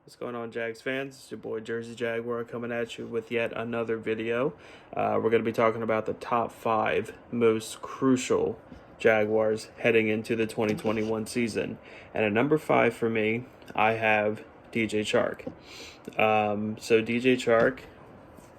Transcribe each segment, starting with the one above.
What's going on, Jags fans? It's your boy Jersey Jaguar coming at you with yet another video. We're going to be talking about the top 5 most crucial Jaguars heading into the 2021 season. And at number 5 for me, I have DJ Chark. So DJ Chark,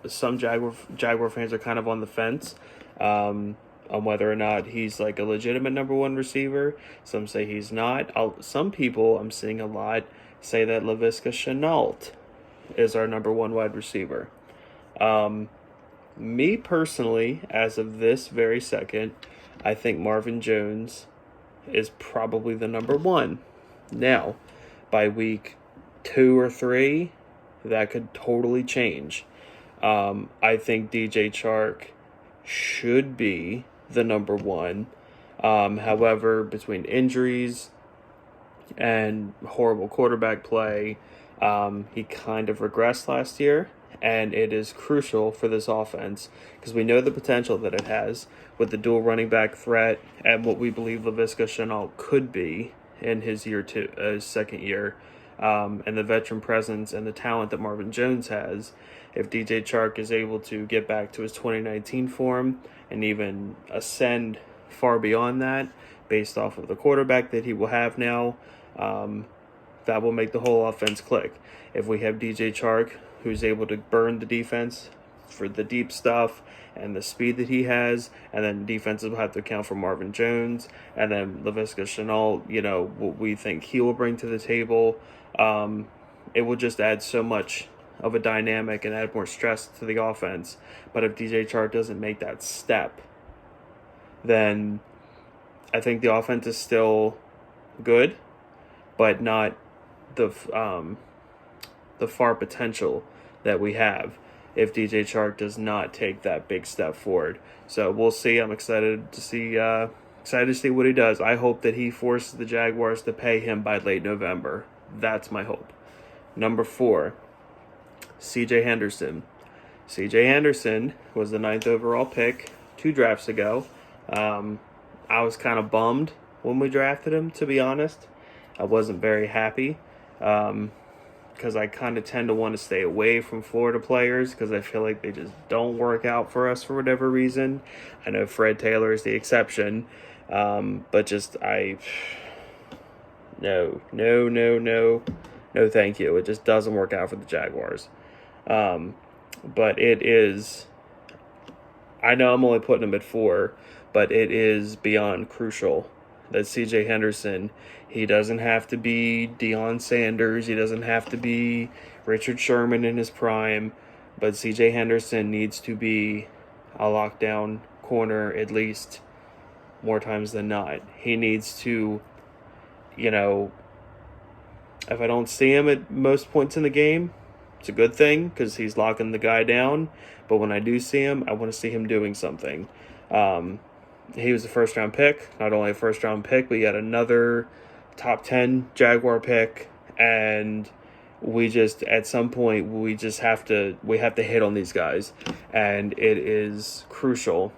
some Jaguar fans are kind of on the fence on whether or not he's like a legitimate number one receiver. Some say he's not. Some people I'm seeing a lot say that Laviska Shenault is our number one wide receiver. Me personally, as of this very second, I think Marvin Jones is probably the number one. Now, by week 2 or 3, that could totally change. I think DJ Chark should be the number one. However, between injuries and horrible quarterback play, he kind of regressed last year, and it is crucial for this offense because we know the potential that it has with the dual running back threat and what we believe Laviska Shenault could be in his second year, and the veteran presence and the talent that Marvin Jones has. If DJ Chark is able to get back to his 2019 form and even ascend far beyond that, based off of the quarterback that he will have now, that will make the whole offense click. If we have DJ Chark, who's able to burn the defense for the deep stuff and the speed that he has, and then defenses will have to account for Marvin Jones, and then Laviska Shenault, what we think he will bring to the table, it will just add so much of a dynamic and add more stress to the offense. But if DJ Chark doesn't make that step, then I think the offense is still good, but not the far potential that we have if DJ Chark does not take that big step forward. So we'll see. I'm excited to see what he does. I hope that he forces the Jaguars to pay him by late November. That's my hope. Number 4, CJ Henderson. CJ Henderson was the 9th overall pick 2 drafts ago. I was kind of bummed when we drafted him, to be honest. I wasn't very happy because I kind of tend to want to stay away from Florida players because I feel like they just don't work out for us for whatever reason. I know Fred Taylor is the exception, but just no, thank you. It just doesn't work out for the Jaguars. But it is, I know I'm only putting him at 4, but it is beyond crucial that CJ Henderson, he doesn't have to be Deion Sanders, he doesn't have to be Richard Sherman in his prime, but CJ Henderson needs to be a lockdown corner at least more times than not. He needs to, if I don't see him at most points in the game, it's a good thing because he's locking the guy down. But when I do see him, I want to see him doing something. He was a first-round pick. Not only a first-round pick, but yet another top 10 Jaguar pick. And we just, at some point, we have to hit on these guys. And it is crucial.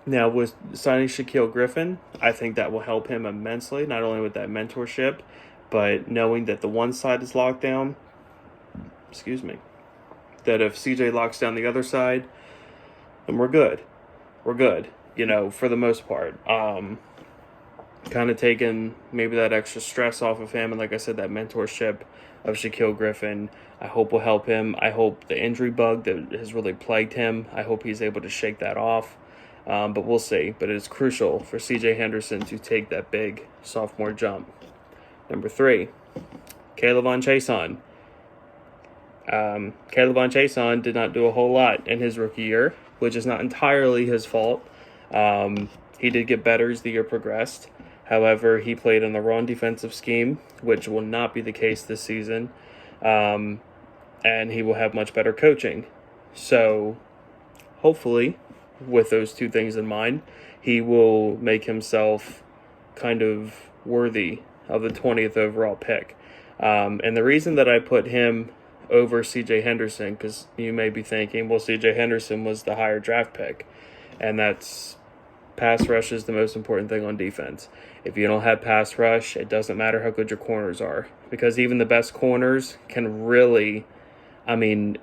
Now, with signing Shaquille Griffin, I think that will help him immensely, not only with that mentorship, but knowing that the one side is locked down, that if CJ locks down the other side, then we're good. For the most part. Kind of taking maybe that extra stress off of him, and like I said, that mentorship of Shaquille Griffin, I hope will help him. I hope the injury bug that has really plagued him, I hope he's able to shake that off. But we'll see. But it is crucial for CJ Henderson to take that big sophomore jump. Number 3, Chaisson. Chaisson did not do a whole lot in his rookie year, which is not entirely his fault. He did get better as the year progressed. However, he played in the wrong defensive scheme, which will not be the case this season. And he will have much better coaching. So, hopefully, with those 2 things in mind, he will make himself kind of worthy of the 20th overall pick. And the reason that I put him over CJ Henderson, because you may be thinking, well, CJ Henderson was the higher draft pick, and that's pass rush is the most important thing on defense. If you don't have pass rush, it doesn't matter how good your corners are. Because even the best corners can really, 4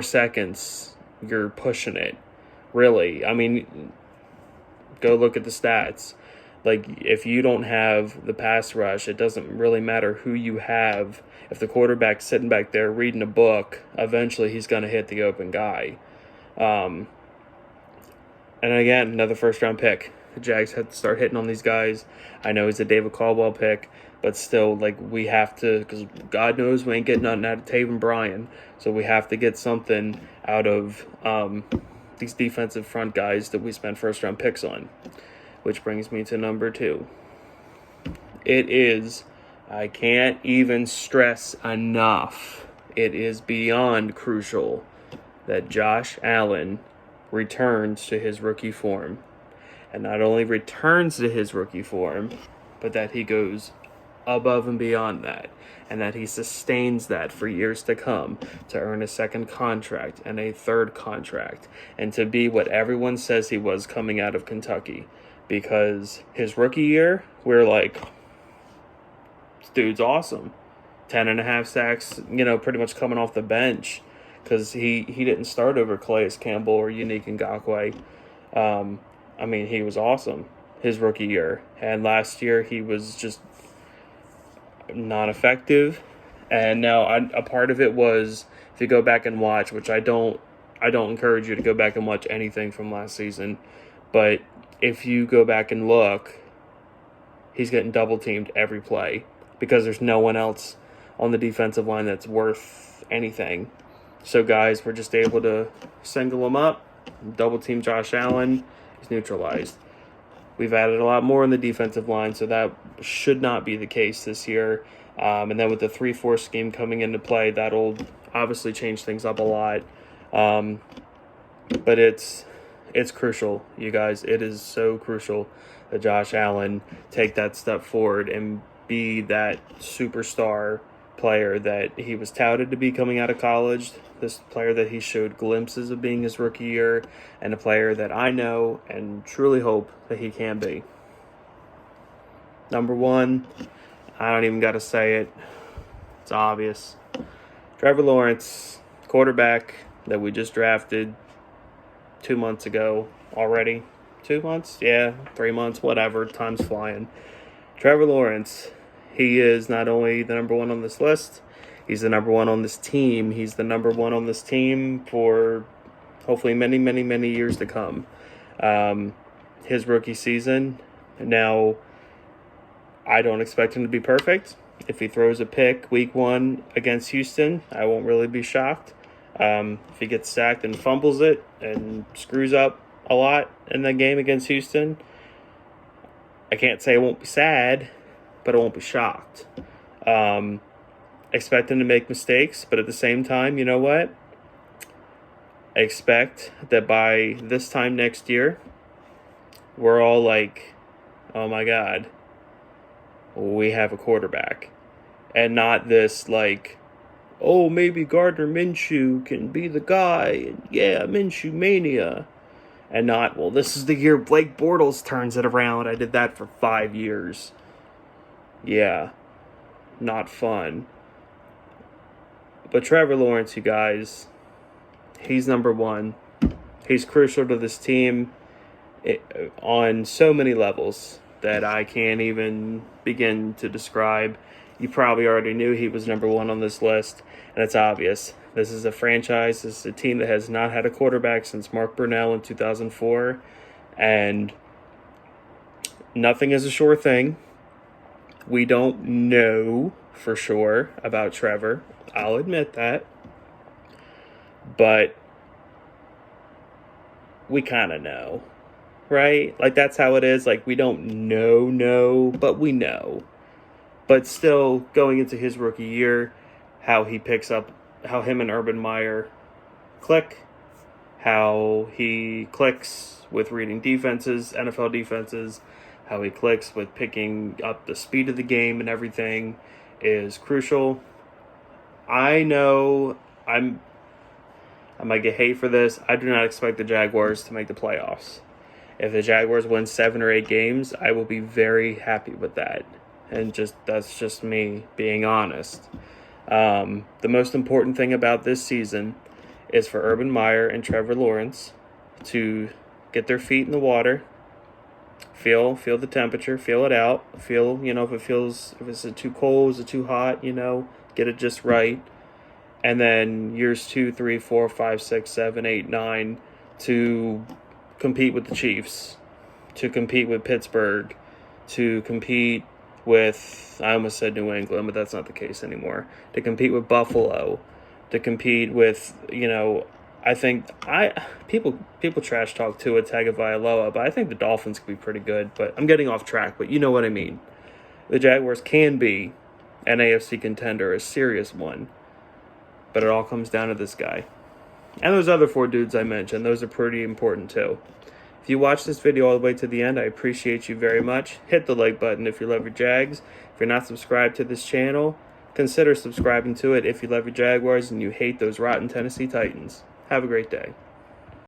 seconds, you're pushing it. Really. Go look at the stats. Like, if you don't have the pass rush, it doesn't really matter who you have. If the quarterback's sitting back there reading a book, eventually he's going to hit the open guy. And again, another first-round pick. The Jags had to start hitting on these guys. I know he's a David Caldwell pick, but still, we have to, because God knows we ain't getting nothing out of Taven Bryan. So we have to get something out of these defensive front guys that we spent first-round picks on. Which brings me to number 2. I can't even stress enough, it is beyond crucial that Josh Allen returns to his rookie form. And not only returns to his rookie form, but that he goes above and beyond that. And that he sustains that for years to come to earn a second contract and a third contract. And to be what everyone says he was coming out of Kentucky. Because his rookie year, we're like, this dude's awesome. 10.5 sacks, pretty much coming off the bench. Because he didn't start over Calais Campbell or Unique Ngakoue. He was awesome his rookie year. And last year, he was just not effective. And now a part of it was, if you go back and watch, which I don't encourage you to go back and watch anything from last season. But if you go back and look, he's getting double-teamed every play because there's no one else on the defensive line that's worth anything. So guys were just able to single him up, double-team Josh Allen. He's neutralized. We've added a lot more on the defensive line, so that should not be the case this year. And then with the 3-4 scheme coming into play, that'll obviously change things up a lot. But it's crucial, you guys. It is so crucial that Josh Allen take that step forward and be that superstar player that he was touted to be coming out of college, this player that he showed glimpses of being his rookie year, and a player that I know and truly hope that he can be. Number 1, I don't even got to say it. It's obvious. Trevor Lawrence, quarterback that we just drafted 2 months ago already. 2 months? Yeah, 3 months, whatever. Time's flying. Trevor Lawrence, he is not only the number 1 on this list, he's the number 1 on this team. He's the number 1 on this team for hopefully many, many, many years to come. His rookie season, now I don't expect him to be perfect. If he throws a pick week 1 against Houston, I won't really be shocked. If he gets sacked and fumbles it and screws up a lot in the game against Houston, I can't say I won't be sad, but I won't be shocked. Expect him to make mistakes, but at the same time, you know what? I expect that by this time next year, we're all like, oh my God, we have a quarterback. And not this like, oh, maybe Gardner Minshew can be the guy. And yeah, Minshew mania. And not, well, this is the year Blake Bortles turns it around. I did that for 5 years. Yeah, not fun. But Trevor Lawrence, you guys, he's number 1. He's crucial to this team on so many levels that I can't even begin to describe. You probably already knew he was number 1 on this list, and it's obvious. This is a franchise. This is a team that has not had a quarterback since Mark Brunell in 2004, and nothing is a sure thing. We don't know for sure about Trevor. I'll admit that. But we kind of know, right? Like, that's how it is. Like, we don't know, but we know. But still, going into his rookie year, how he picks up, how him and Urban Meyer click, how he clicks with reading defenses, NFL defenses, how he clicks with picking up the speed of the game and everything is crucial. I know I might get hate for this. I do not expect the Jaguars to make the playoffs. If the Jaguars win 7 or 8 games, I will be very happy with that. And that's just me being honest. The most important thing about this season is for Urban Meyer and Trevor Lawrence to get their feet in the water, feel the temperature, feel it out, feel, if it's too cold, is it too hot, get it just right. And then years 2, 3, 4, 5, 6, 7, 8, 9 to compete with the Chiefs, to compete with Pittsburgh, to compete with, I almost said New England, but that's not the case anymore, to compete with Buffalo, to compete with, I think people trash talk Tua Tagovailoa, but I think the Dolphins could be pretty good. But I'm getting off track, but you know what I mean. The Jaguars can be an AFC contender, a serious one, but it all comes down to this guy. And those other 4 dudes I mentioned, those are pretty important too. If you watch this video all the way to the end, I appreciate you very much. Hit the like button if you love your Jags. If you're not subscribed to this channel, consider subscribing to it if you love your Jaguars and you hate those rotten Tennessee Titans. Have a great day.